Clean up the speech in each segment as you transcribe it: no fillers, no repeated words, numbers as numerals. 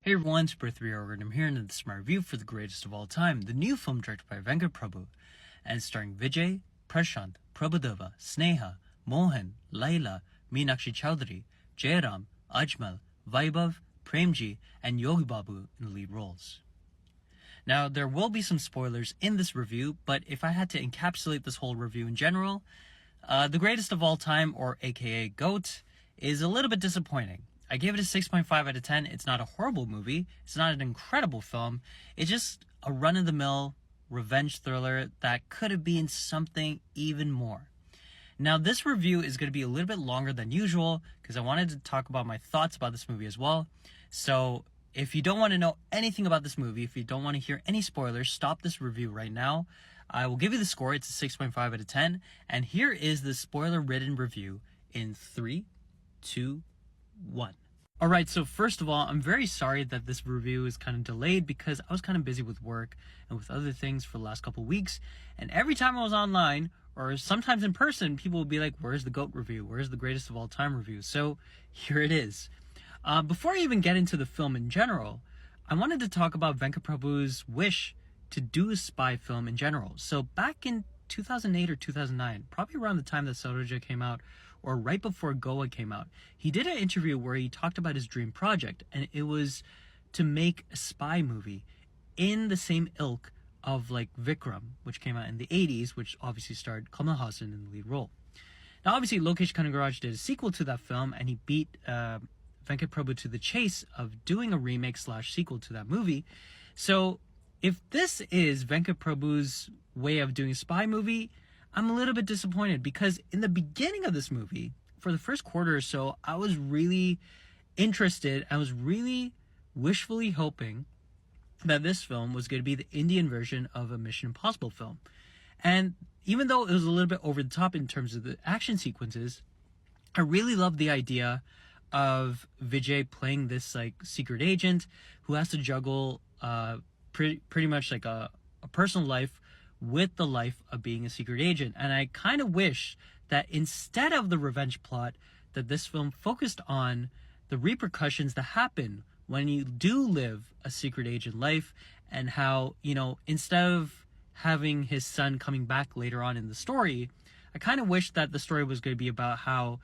Hey everyone, Super 3 and I'm here in this my review for the greatest of all time, the new film directed by Venkat Prabhu, and starring Vijay, Prashant, Prabhudeva, Sneha, Mohan, Laila, Meenakshi Chowdhury, Jairam, Ajmal, Vaibhav, Premji, and Yogi Babu in the lead roles. Now, there will be some spoilers in this review, but if I had to encapsulate this whole review in general, the greatest of all time, or aka GOAT, is a little bit disappointing. I gave it a 6.5 out of 10. It's not a horrible movie. It's not an incredible film. It's just a run-of-the-mill revenge thriller that could have been something even more. Now, this review is going to be a little bit longer than usual because I wanted to talk about my thoughts about this movie as well. So if you don't want to know anything about this movie, if you don't want to hear any spoilers, stop this review right now. I will give you the score. It's a 6.5 out of 10. And here is the spoiler-ridden review in 3, 2, 1. Alright, so first of all, I'm very sorry that this review is kind of delayed because I was kind of busy with work and with other things for the last couple of weeks. And every time I was online, or sometimes in person, people would be like, where's the GOAT review? Where's the greatest of all time review? So here it is. Before I even get into the film in general, I wanted to talk about Venkat Prabhu's wish to do a spy film in general. So back in 2008 or 2009, probably around the time that Saroja came out, or right before Goa came out, he did an interview where he talked about his dream project, and it was to make a spy movie in the same ilk of like Vikram, which came out in the 80s, which obviously starred Kamal Haasan in the lead role. Now, obviously, Lokesh Kanagaraj did a sequel to that film, and he beat Venkat Prabhu to the chase of doing a remake / sequel to that movie. So if this is Venkat Prabhu's way of doing a spy movie, I'm a little bit disappointed because in the beginning of this movie, for the first quarter or so, I was really interested. I was really wishfully hoping that this film was going to be the Indian version of a Mission Impossible film. And even though it was a little bit over the top in terms of the action sequences, I really loved the idea of Vijay playing this like secret agent who has to juggle pretty much like a personal life with the life of being a secret agent. And I kind of wish that instead of the revenge plot, that this film focused on the repercussions that happen when you do live a secret agent life, and how, you know, instead of having his son coming back later on in the story, I kind of wish that the story was going to be about how,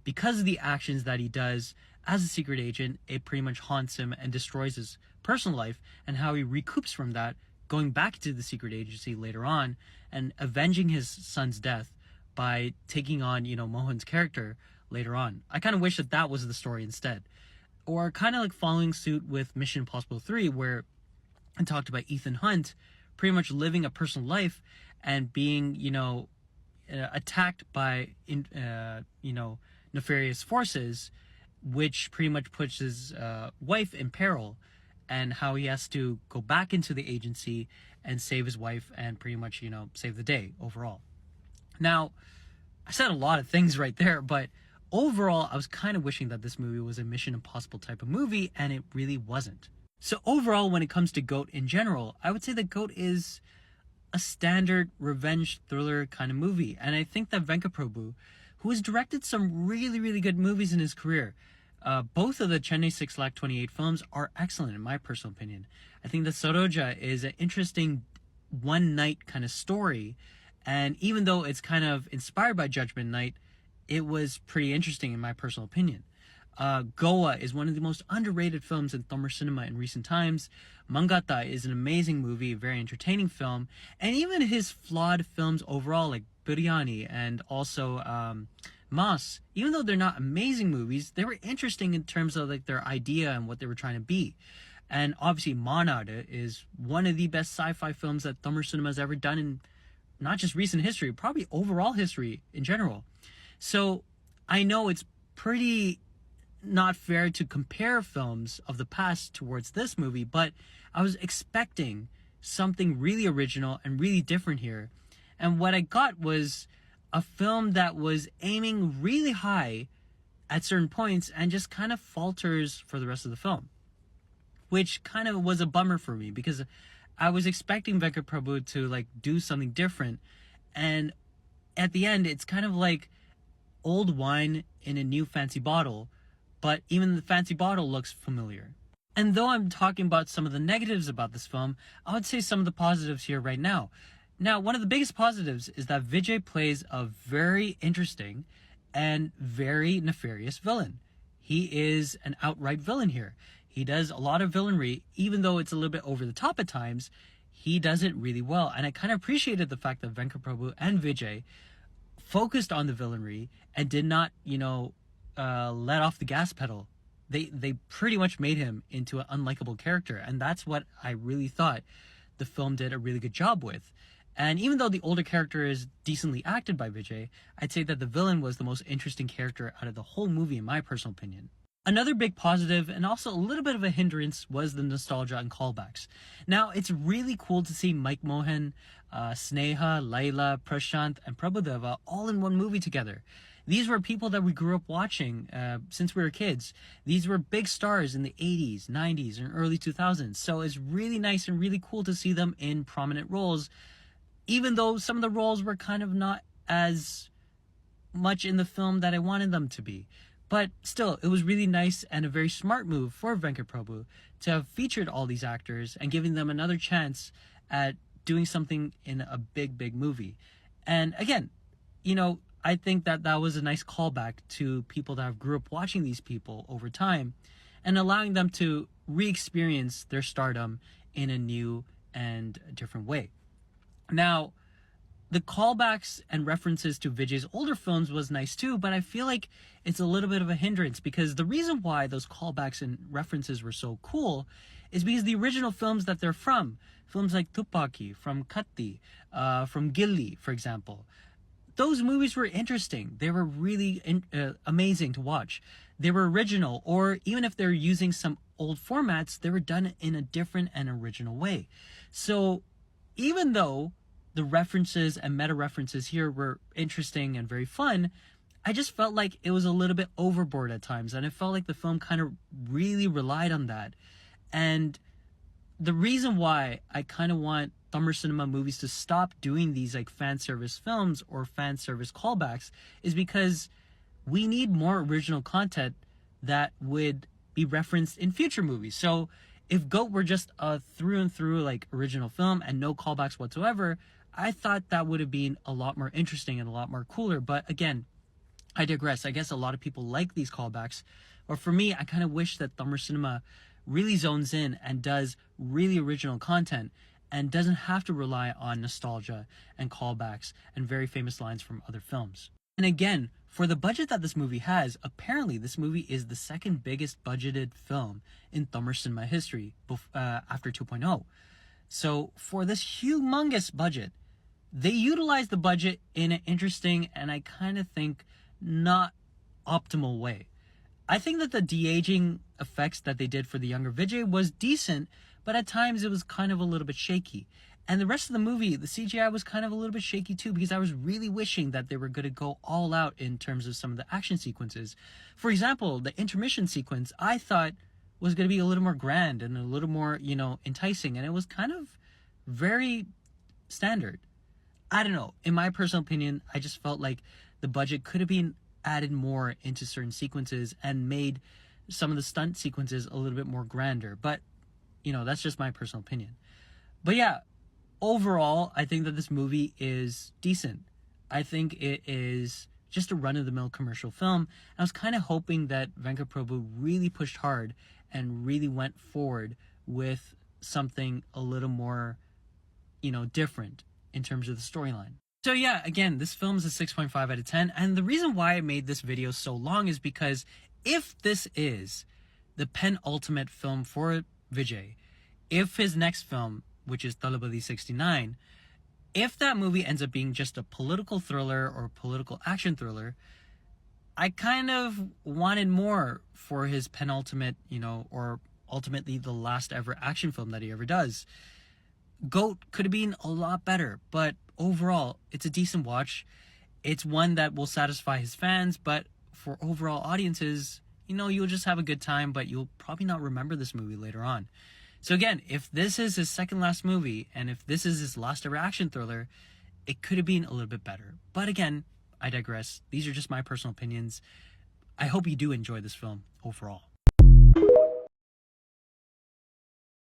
because of the actions that he does as a secret agent, it pretty much haunts him and destroys his personal life, and how he recoups from that, going back to the secret agency later on and avenging his son's death by taking on, you know, Mohan's character later on. I kind of wish that that was the story instead. Or kind of like following suit with Mission Impossible 3, where I talked about Ethan Hunt pretty much living a personal life and being, you know, attacked by, you know, nefarious forces, which pretty much puts his wife in peril, and how he has to go back into the agency and save his wife and pretty much, you know, save the day overall. Now, I said a lot of things right there, but overall, I was kind of wishing that this movie was a Mission Impossible type of movie, and it really wasn't. So overall, when it comes to GOAT in general, I would say that GOAT is a standard revenge thriller kind of movie. And I think that Venkat Prabhu, who has directed some really, really good movies in his career, both of the Chennai 6 Lakh 28 films are excellent in my personal opinion. I think that Saroja is an interesting one night kind of story. And even though it's kind of inspired by Judgment Night, it was pretty interesting in my personal opinion. Goa is one of the most underrated films in Tamil cinema in recent times. Mangata is an amazing movie, a very entertaining film. And even his flawed films overall, like Biryani and also Mas, even though they're not amazing movies, they were interesting in terms of like their idea and what they were trying to be. And obviously Manada is one of the best sci-fi films that Tamil cinema has ever done in not just recent history, probably overall history in general. So I know it's pretty not fair to compare films of the past towards this movie, but I was expecting something really original and really different here. And what I got was a film that was aiming really high at certain points and just kind of falters for the rest of the film, which kind of was a bummer for me because I was expecting Venkat Prabhu to like do something different, and at the end it's kind of like old wine in a new fancy bottle, but even the fancy bottle looks familiar. And though I'm talking about some of the negatives about this film, I would say some of the positives here right now. Now, one of the biggest positives is that Vijay plays a very interesting and very nefarious villain. He is an outright villain here. He does a lot of villainry, even though it's a little bit over the top at times. He does it really well. And I kind of appreciated the fact that Venkat Prabhu and Vijay focused on the villainry and did not, let off the gas pedal. They pretty much made him into an unlikable character, and that's what I really thought the film did a really good job with. And even though the older character is decently acted by Vijay, I'd say that the villain was the most interesting character out of the whole movie, in my personal opinion. Another big positive, and also a little bit of a hindrance, was the nostalgia and callbacks. Now, it's really cool to see Mike Mohan, Sneha, Laila, Prashant, and Prabhudeva all in one movie together. These were people that we grew up watching since we were kids. These were big stars in the 80s, 90s, and early 2000s. So it's really nice and really cool to see them in prominent roles, even though some of the roles were kind of not as much in the film that I wanted them to be. But still, it was really nice and a very smart move for Venkat Prabhu to have featured all these actors and giving them another chance at doing something in a big, big movie. And again, I think that that was a nice callback to people that have grew up watching these people over time and allowing them to re-experience their stardom in a new and different way. Now, the callbacks and references to Vijay's older films was nice too, but I feel like it's a little bit of a hindrance because the reason why those callbacks and references were so cool is because the original films that they're from, films like Tupaki, from Katti, from Gilli, for example, those movies were interesting. They were really amazing to watch. They were original, or even if they're using some old formats, they were done in a different and original way. So even though the references and meta references here were interesting and very fun, I just felt like it was a little bit overboard at times, and it felt like the film kind of really relied on that. And the reason why I kind of want Tamil cinema movies to stop doing these like fan service films or fan service callbacks is because we need more original content that would be referenced in future movies. So if GOAT were just a through and through like original film and no callbacks whatsoever, I thought that would have been a lot more interesting and a lot more cooler. But again, I digress. I guess a lot of people like these callbacks. Or for me, I kind of wish that Tamil cinema really zones in and does really original content and doesn't have to rely on nostalgia and callbacks and very famous lines from other films. And again, for the budget that this movie has, apparently this movie is the second biggest budgeted film in Tamil cinema history after 2.0. So for this humongous budget, they utilized the budget in an interesting and I kind of think not optimal way. I think that the de-aging effects that they did for the younger Vijay was decent, but at times it was kind of a little bit shaky. And the rest of the movie, the CGI was kind of a little bit shaky too, because I was really wishing that they were going to go all out in terms of some of the action sequences. For example, the intermission sequence, I thought was going to be a little more grand and a little more, enticing. And it was kind of very standard. I don't know. In my personal opinion, I just felt like the budget could have been added more into certain sequences and made some of the stunt sequences a little bit more grander. But, that's just my personal opinion. But yeah, overall, I think that this movie is decent. I think it is just a run-of-the-mill commercial film. I was kind of hoping that Venkat Prabhu really pushed hard and really went forward with something a little more, different in terms of the storyline. So yeah, again, this film is a 6.5 out of 10. And the reason why I made this video so long is because if this is the penultimate film for Vijay, if his next film, which is Talabadi 69, if that movie ends up being just a political thriller or political action thriller, I kind of wanted more for his penultimate, or ultimately the last ever action film that he ever does. GOAT could have been a lot better, but overall, it's a decent watch. It's one that will satisfy his fans, but for overall audiences, you'll just have a good time, but you'll probably not remember this movie later on. So again, if this is his second last movie, and if this is his last ever action thriller, it could have been a little bit better. But again, I digress. These are just my personal opinions. I hope you do enjoy this film overall.